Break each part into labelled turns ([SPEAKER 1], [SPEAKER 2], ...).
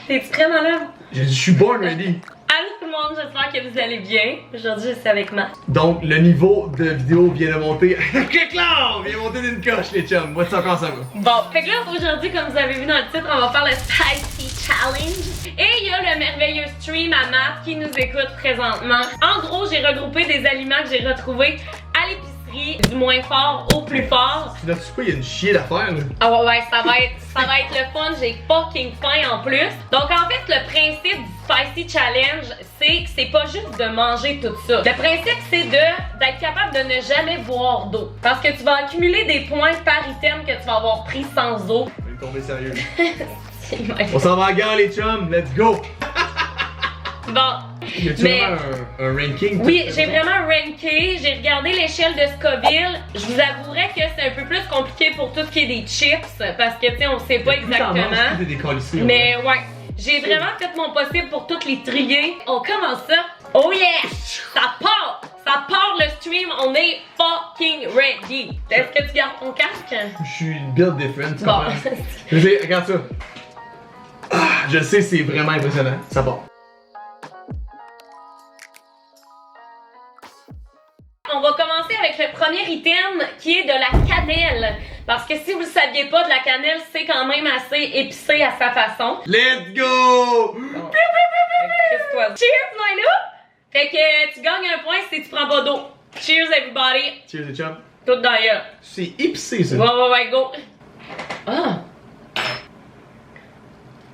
[SPEAKER 1] T'es-tu très malade?
[SPEAKER 2] Je suis born ready.
[SPEAKER 1] Allô tout le monde, j'espère que vous allez bien. Aujourd'hui, je suis avec Matt.
[SPEAKER 2] Donc, le niveau de vidéo vient de monter. Clic là! Vient de monter d'une coche, les chums. What's up, comment ça va?
[SPEAKER 1] Bon, fait que là, aujourd'hui, comme vous avez vu dans le titre, on va faire le Spicy Challenge. Et il y a le merveilleux stream à Matt qui nous écoute présentement. En gros, j'ai regroupé des aliments que j'ai retrouvés à l'épicerie, du moins fort au plus fort.
[SPEAKER 2] Tu n'as-tu pas, il y a une chier d'affaires là?
[SPEAKER 1] Ah ouais, ça va être le fun, j'ai fucking faim en plus. Donc en fait, le principe du Spicy Challenge, c'est que c'est pas juste de manger tout ça. Le principe, c'est d'être capable de ne jamais boire d'eau. Parce que tu vas accumuler des points par item que tu vas avoir pris sans eau.
[SPEAKER 2] Je vais tomber sérieux. On s'en va à la gare, les chums, let's go!
[SPEAKER 1] Bon.
[SPEAKER 2] Y a-tu vraiment un ranking?
[SPEAKER 1] Oui, j'ai vraiment ranké, j'ai regardé l'échelle de Scoville. Je vous avouerais que c'est un peu plus compliqué pour tout ce qui est des chips, parce que tu sais, on sait pas exactement. Mais ouais, j'ai vraiment fait mon possible pour toutes les trier. On commence ça. Oh yeah! Ça part le stream, on est fucking ready. Est-ce que tu gardes ton casque?
[SPEAKER 2] Je suis build different, tu
[SPEAKER 1] Bon.
[SPEAKER 2] comprends? Je sais, regarde ça. Ah, je sais, c'est vraiment impressionnant. Ça part.
[SPEAKER 1] On va commencer avec le premier item qui est de la cannelle. Parce que si vous ne saviez pas, de la cannelle, c'est quand même assez épicé à sa façon.
[SPEAKER 2] Let's go!
[SPEAKER 1] Bon. Cheers, Milo! Fait que tu gagnes un point si tu prends pas d'eau. Cheers, everybody!
[SPEAKER 2] Cheers, les chums.
[SPEAKER 1] Tout d'ailleurs.
[SPEAKER 2] C'est épicé, ça.
[SPEAKER 1] Ouais, go! Ah!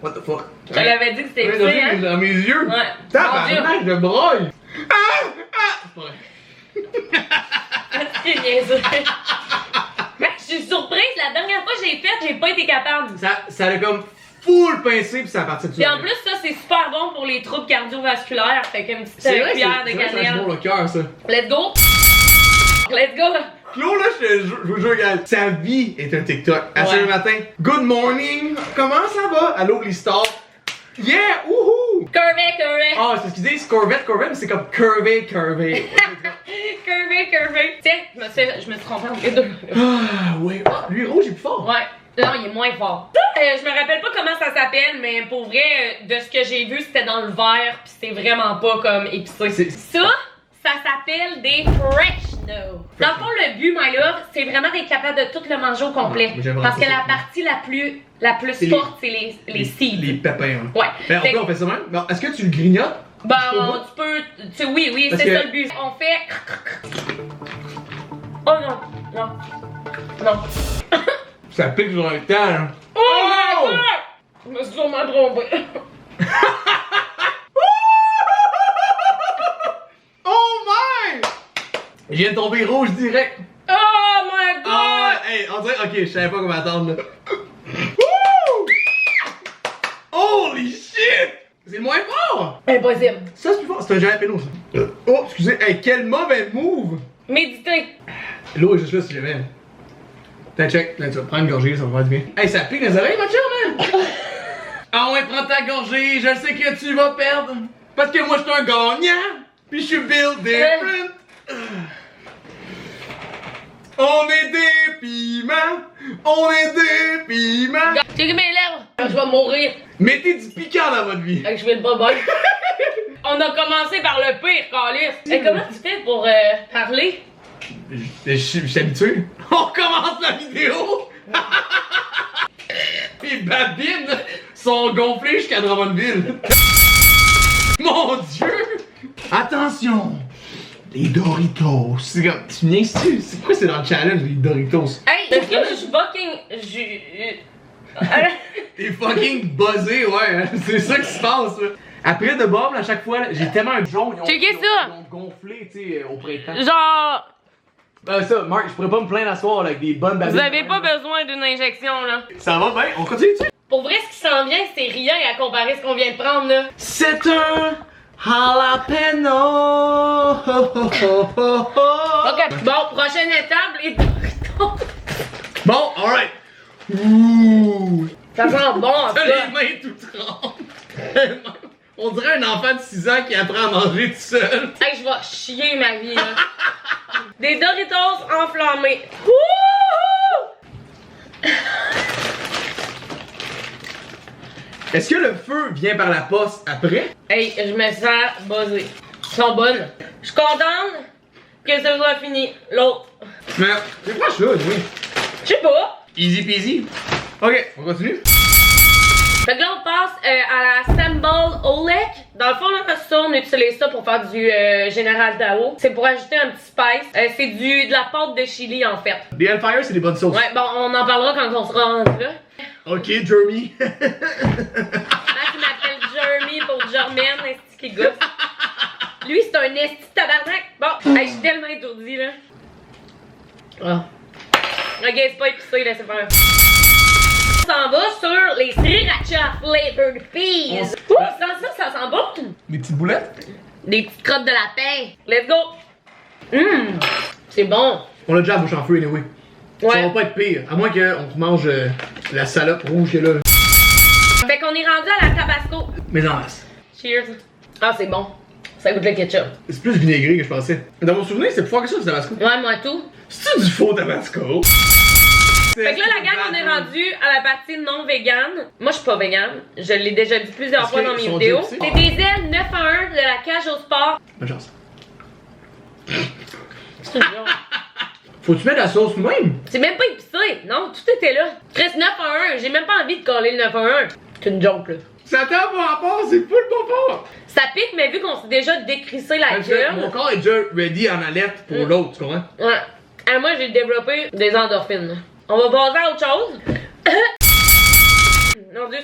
[SPEAKER 2] What the fuck?
[SPEAKER 1] Je l'avais dit que c'était épicé, hein?
[SPEAKER 2] Dans mes yeux?
[SPEAKER 1] Ouais.
[SPEAKER 2] Tabarnak, je broille! Ah! Ah! C'est pas vrai.
[SPEAKER 1] C'est niaiseux. Je suis surprise, la dernière fois que j'ai fait, j'ai pas été capable.
[SPEAKER 2] Ça a comme full pincé puis ça a parti de ça.
[SPEAKER 1] Puis en plus, ça c'est super bon pour les troubles cardiovasculaires. Fait qu'une petite cuillère de
[SPEAKER 2] C'est vrai, ça
[SPEAKER 1] cannelle.
[SPEAKER 2] bon le cœur, ça.
[SPEAKER 1] Let's go! Let's go!
[SPEAKER 2] Claude, là, je vous jure, gars, sa vie est un TikTok. À ce matin, good morning, comment ça va? Allô, les stars. Yeah, wouhou!
[SPEAKER 1] Curvé!
[SPEAKER 2] Ah, c'est ce qu'ils disent, Corvette, mais c'est comme curvé.
[SPEAKER 1] Curvé! Tiens, je me suis trompée entre les deux.
[SPEAKER 2] Ah, ouais. Ah, lui, rouge, il est plus fort.
[SPEAKER 1] Ouais. Non, il est moins fort. Je me rappelle pas comment ça s'appelle, mais pour vrai, de ce que j'ai vu, c'était dans le verre, pis c'est vraiment pas comme épicé. Ça s'appelle des fresh no. Dans le fond, le but, my love, c'est vraiment d'être capable de tout le manger au complet. Parce que la partie la plus forte, c'est les seeds.
[SPEAKER 2] Les pépins, hein.
[SPEAKER 1] Ouais.
[SPEAKER 2] Ben, on fait ça même. Bon, est-ce que tu le grignotes?
[SPEAKER 1] Ben, tu peux. Oui, c'est ça le but. On fait. Oh non.
[SPEAKER 2] Ça pique sur un temps, hein.
[SPEAKER 1] Oh! Je me suis sûrement trompée.
[SPEAKER 2] Oh my! Je viens de tomber rouge direct.
[SPEAKER 1] Oh my god!
[SPEAKER 2] Ah, hey, on dirait, ok, je savais pas comment attendre là. Holy shit! C'est le moins fort!
[SPEAKER 1] Impossible.
[SPEAKER 2] Ça c'est plus fort, c'est un giant péno ça. Oh, excusez, hey, quel mauvais move!
[SPEAKER 1] Méditer.
[SPEAKER 2] L'eau est juste là si jamais. T'as check, là tu vas prendre une gorgée, ça va faire du bien. Hey, ça pique les oreilles, ma chum, man! Ah ouais, prends ta gorgée, je sais que tu vas perdre. Parce que moi je suis un gagnant! Pis je suis build different! On est des piments! On est des piments!
[SPEAKER 1] J'ai mes lèvres! Je vais mourir!
[SPEAKER 2] Mettez du piquant dans votre vie!
[SPEAKER 1] Je vais le boboy! On a commencé par le pire, Calis! Et comment tu fais pour parler?
[SPEAKER 2] Je suis habitué. On commence la vidéo! Les babines sont gonflées jusqu'à Drummondville! Mon Dieu! Attention! Les Doritos! C'est comme. Tu niaises-tu? C'est pourquoi c'est dans le challenge, les Doritos?
[SPEAKER 1] Hey! Est-ce que je suis fucking.
[SPEAKER 2] T'es fucking buzzé, ouais, hein? C'est ça qui se passe, là. Après de Bob, à chaque fois, j'ai tellement un jaune.
[SPEAKER 1] Checkez ça!
[SPEAKER 2] Ils ont gonflé, tu sais, au printemps.
[SPEAKER 1] Genre.
[SPEAKER 2] Ça, Marc, je pourrais pas me plaindre à soir là, avec des bonnes babines.
[SPEAKER 1] Vous avez pas besoin d'une injection, là.
[SPEAKER 2] Ça va bien? On continue, tu sais?
[SPEAKER 1] Pour vrai, ce qui s'en vient, c'est rien à comparer à ce qu'on vient de prendre, là.
[SPEAKER 2] C'est un jalapeno.
[SPEAKER 1] Ok, bon, prochaine étape, les Doritos.
[SPEAKER 2] Bon, alright. Ouh.
[SPEAKER 1] Ça sent bon, en
[SPEAKER 2] T'as
[SPEAKER 1] fait.
[SPEAKER 2] les mains tout trempées. On dirait un enfant de 6 ans qui apprend à manger tout seul.
[SPEAKER 1] Hey, je vais chier ma vie, là. Des Doritos enflammés. Wouhou!
[SPEAKER 2] Est-ce que le feu vient par la poste après?
[SPEAKER 1] Hey, je me sens buzzée. Ils sont bonnes. Je suis contente que ça soit fini. L'autre.
[SPEAKER 2] Mais, c'est quoi ça, oui?
[SPEAKER 1] Je sais pas.
[SPEAKER 2] Easy peasy. Ok, on continue.
[SPEAKER 1] Fait que là, on passe à la Sambal Oleg. Dans le fond, là, ça, on utilise ça pour faire du Général Tao. C'est pour ajouter un petit spice. C'est de la pâte de chili, en fait.
[SPEAKER 2] Des Hellfire, c'est des bonnes sauces.
[SPEAKER 1] Ouais, bon, on en parlera quand on sera rendu là.
[SPEAKER 2] Ok, Jeremy.
[SPEAKER 1] Max, il m'appelle Jeremy pour Germaine, esti qui gosse. Lui, c'est un esti de tabarnak. Bon, hey, je suis tellement étourdie, là. Oh. Ok, c'est pas épicé, laissez faire. On s'en va sur les sriracha flavored peas. Ouh, ça sent bon.
[SPEAKER 2] Des petites boulettes.
[SPEAKER 1] Des petites crottes de lapin. Let's go. C'est bon.
[SPEAKER 2] On l'a déjà à bouche en feu, anyway.
[SPEAKER 1] Ouais.
[SPEAKER 2] Ça va pas être pire, à moins qu'on mange la salope rouge qu'il y a là.
[SPEAKER 1] Fait qu'on est rendu à la tabasco.
[SPEAKER 2] Mais en masse.
[SPEAKER 1] Cheers. Ah, c'est bon. Ça goûte le ketchup.
[SPEAKER 2] C'est plus vinaigré que je pensais. Dans mon souvenir, c'est plus fort que ça du tabasco.
[SPEAKER 1] Ouais, moi tout.
[SPEAKER 2] C'est-tu du faux tabasco?
[SPEAKER 1] Fait que là, la gang, on est rendu à la partie non vegan. Moi, je suis pas vegan. Je l'ai déjà dit plusieurs fois dans mes vidéos. C'est des ailes 9 à 1 de la cage au sport.
[SPEAKER 2] Bonne chance.
[SPEAKER 1] C'est une joke.
[SPEAKER 2] Faut-tu mettre la sauce nous-mêmes?
[SPEAKER 1] C'est même pas épicé. Non, tout était là. Chris 9 à 1. J'ai même pas envie de coller le 9 à 1. C'est une joke, là.
[SPEAKER 2] Ça t'a pas rapport, c'est full pas fort.
[SPEAKER 1] Ça pique, mais vu qu'on s'est déjà décrissé la gueule.
[SPEAKER 2] Mon corps est déjà ready en alerte pour l'autre, tu comprends?
[SPEAKER 1] Ouais. Ah, moi, j'ai développé des endorphines. On va passer à autre chose. Non, Dieu.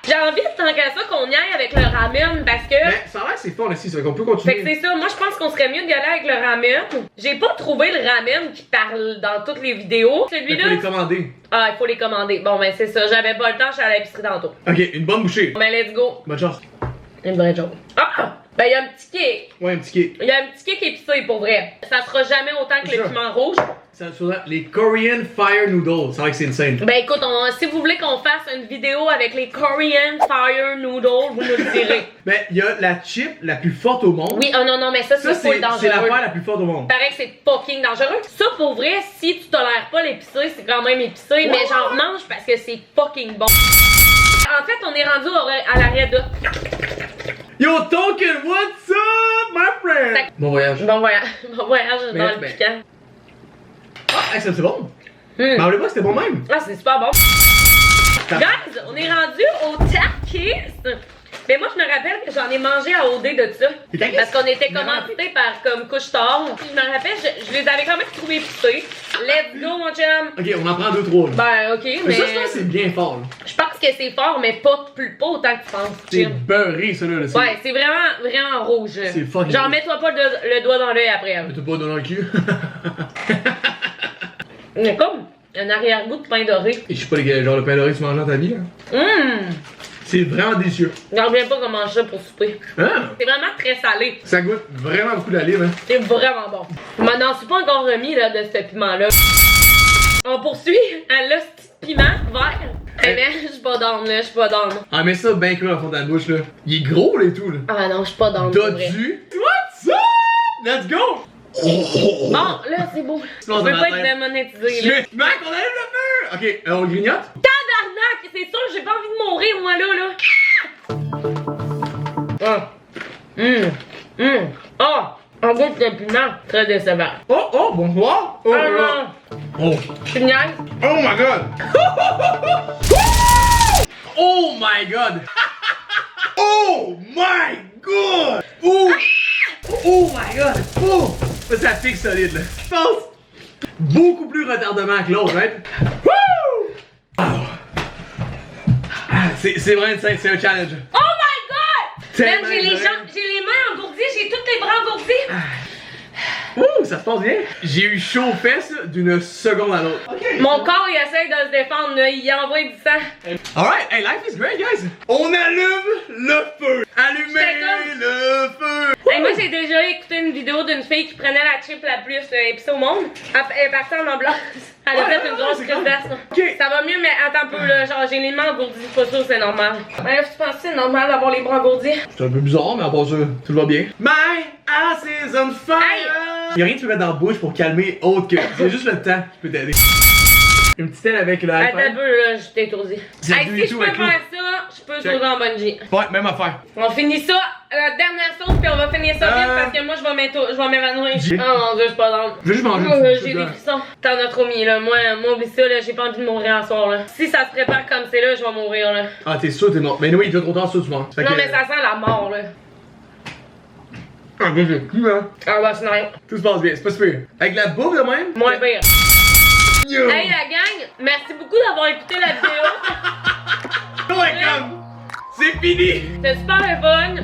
[SPEAKER 1] J'ai envie, tant qu'à ça, qu'on y aille avec le ramen parce que.
[SPEAKER 2] Mais ça a l'air que c'est fort ici, ça fait qu'on peut continuer.
[SPEAKER 1] Fait que c'est ça, moi je pense qu'on serait mieux d'y aller avec le ramen. J'ai pas trouvé le ramen qui parle dans toutes les vidéos. Celui-là.
[SPEAKER 2] Il faut les commander.
[SPEAKER 1] Ah, il faut les commander. Bon, ben c'est ça, j'avais pas le temps, je suis à l'épicerie tantôt.
[SPEAKER 2] Ok, une bonne bouchée.
[SPEAKER 1] Ben let's go.
[SPEAKER 2] Bonne chance.
[SPEAKER 1] Une vraie joke. Ah! Ben il y a un petit kick.
[SPEAKER 2] Ouais, un petit kick.
[SPEAKER 1] Il y a un petit kick épicé pour vrai. Ça sera jamais autant que le piment rouge.
[SPEAKER 2] Ça sera les Korean Fire Noodles. C'est vrai que c'est insane.
[SPEAKER 1] Ben écoute, si vous voulez qu'on fasse une vidéo avec les Korean Fire Noodles, vous nous le direz.
[SPEAKER 2] Ben, il y a la chip la plus forte au monde.
[SPEAKER 1] Oui, oh non, mais ça c'est full dangereux.
[SPEAKER 2] C'est l'affaire la plus forte au monde.
[SPEAKER 1] Paraît que c'est fucking dangereux. Ça, pour vrai, si tu tolères pas l'épicé, c'est quand même épicé, mais j'en mange parce que c'est fucking bon. En fait, on est rendu à la Reda.
[SPEAKER 2] Yo, Token, what's up, my friend? Bon voyage.
[SPEAKER 1] Bon voyage dans le piquant.
[SPEAKER 2] Ah, c'est bon. Mais on voulait pas que c'était bon même.
[SPEAKER 1] Ah, c'est super bon. Guys, on est rendu au Takis. Mais moi, je me rappelle que j'en ai mangé à OD de ça. Parce qu'on était commandité par comme Couche-Tard. Je me rappelle, je les avais quand même trouvés épicés. Let's go, mon chum.
[SPEAKER 2] Ok, on en prend 2-3 là.
[SPEAKER 1] Ben, ok, mais.
[SPEAKER 2] Ça, je pense que c'est bien fort là.
[SPEAKER 1] Je pense que c'est fort, mais pas autant que tu penses.
[SPEAKER 2] C'est beurré, ça là.
[SPEAKER 1] Ouais, c'est vraiment rouge.
[SPEAKER 2] C'est fucking.
[SPEAKER 1] Genre, mets-toi pas le doigt dans l'œil après.
[SPEAKER 2] Mets-toi pas dans le cul.
[SPEAKER 1] Il y a comme un arrière-goût de pain doré.
[SPEAKER 2] Et je sais pas les genre le pain doré que tu manges dans ta vie là. C'est vraiment délicieux.
[SPEAKER 1] J'en reviens pas qu'on mange ça pour souper.
[SPEAKER 2] Ah.
[SPEAKER 1] C'est vraiment très salé.
[SPEAKER 2] Ça goûte vraiment beaucoup d'olive, hein.
[SPEAKER 1] C'est vraiment bon. Je m'en suis pas encore remis là, de ce piment-là. On poursuit à l'hostie de piment vert. Eh bien, je suis pas down là, je suis pas down.
[SPEAKER 2] Ah, mais ça, ben cru dans le fond de ta bouche là. Il est gros là et tout là.
[SPEAKER 1] Ah non, je suis pas down.
[SPEAKER 2] Dodu. What's up? Let's go!
[SPEAKER 1] Bon, là, c'est beau. On peut pas être démonétisé là.
[SPEAKER 2] Mec, on allume le feu! Ok, on le grignote?
[SPEAKER 1] Tabarnak! C'est sûr, j'ai pas envie de mourir moi là. Ah! En goût de piment, très décevant.
[SPEAKER 2] Oh, bonsoir! Oh, oh!
[SPEAKER 1] Tu me niaises?
[SPEAKER 2] Oh my god! Oh my god! Oh my god! Oh! Oh my god! Oh! Ça pique solide là. Je pense beaucoup plus retardement que l'autre, right? Woo! C'est vraiment insane, c'est un challenge.
[SPEAKER 1] Oh my god! Même j'ai les mains engourdies, j'ai tous les bras engourdis.
[SPEAKER 2] Ouh, ça se passe bien. J'ai eu chaud aux fesses d'une seconde à l'autre. Okay.
[SPEAKER 1] Mon corps, il essaie de se défendre, là. Il envoie du sang.
[SPEAKER 2] Alright, hey, life is great, guys. On allume le feu. Allumez le feu.
[SPEAKER 1] Hey, moi, j'ai déjà écouté une vidéo d'une fille qui prenait la chip la plus épicée au monde. Elle est partie en ambulance. Elle a fait une grosse crise d'asthme.
[SPEAKER 2] Okay.
[SPEAKER 1] Ça va mieux, mais attends un peu, là. Genre, j'ai les mains engourdies. Pas sûr, c'est normal. Mais là, tu penses que c'est normal d'avoir les bras engourdis?
[SPEAKER 2] C'est un peu bizarre, mais à part ça, tout va bien. My ass is on fire.
[SPEAKER 1] Hey.
[SPEAKER 2] Y'a rien que tu peux mettre dans la bouche pour calmer autre que. C'est juste le temps qui peut t'aider. Une petite aile avec le
[SPEAKER 1] Attends un peu, là, je t'ai étourdi.
[SPEAKER 2] C'est
[SPEAKER 1] Hey,
[SPEAKER 2] du
[SPEAKER 1] si je
[SPEAKER 2] tout
[SPEAKER 1] peux
[SPEAKER 2] avec
[SPEAKER 1] faire
[SPEAKER 2] l'eau.
[SPEAKER 1] ça, je peux
[SPEAKER 2] Check.
[SPEAKER 1] sauter en bungee.
[SPEAKER 2] Ouais, même affaire.
[SPEAKER 1] On finit ça, la dernière sauce, puis on va finir ça vite parce que moi, je vais m'évanouir.
[SPEAKER 2] J'ai-
[SPEAKER 1] Oh mon dieu, je suis pas dans.
[SPEAKER 2] Je veux juste manger une petite
[SPEAKER 1] J'ai
[SPEAKER 2] chose,
[SPEAKER 1] des
[SPEAKER 2] là.
[SPEAKER 1] frissons. T'en as trop mis, là. Moi, oublie ça, là. J'ai pas envie de mourir en soir, là. Si ça se prépare comme c'est là, je vais mourir, là.
[SPEAKER 2] Ah, t'es sûr, t'es mort. Mais oui, il est trop tard, ça, tu manges. Fait
[SPEAKER 1] Non,
[SPEAKER 2] que-
[SPEAKER 1] mais ça sent la mort, là.
[SPEAKER 2] Ah, moi, j'ai plus, hein.
[SPEAKER 1] Ah, bah, c'est rien.
[SPEAKER 2] Tout se passe bien, c'est pas super. Avec la bouffe de même?
[SPEAKER 1] Moins pire.
[SPEAKER 2] Yo!
[SPEAKER 1] Hey, la gang, merci beaucoup d'avoir écouté la vidéo.
[SPEAKER 2] Ouais, comme! C'est fini!
[SPEAKER 1] C'était super le fun.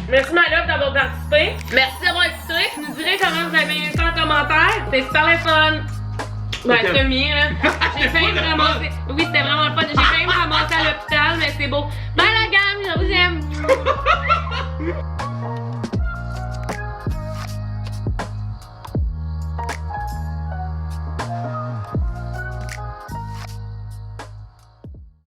[SPEAKER 1] Merci, ma love, d'avoir participé. Merci d'avoir écouté. Vous nous direz comment vous avez eu ça en commentaire. C'était super le fun. Ouais,
[SPEAKER 2] Ok.
[SPEAKER 1] c'est le mien, là. J'ai failli me ramasser. Oui, c'était vraiment le fun. J'ai failli me ramasser à l'hôpital, mais c'est beau.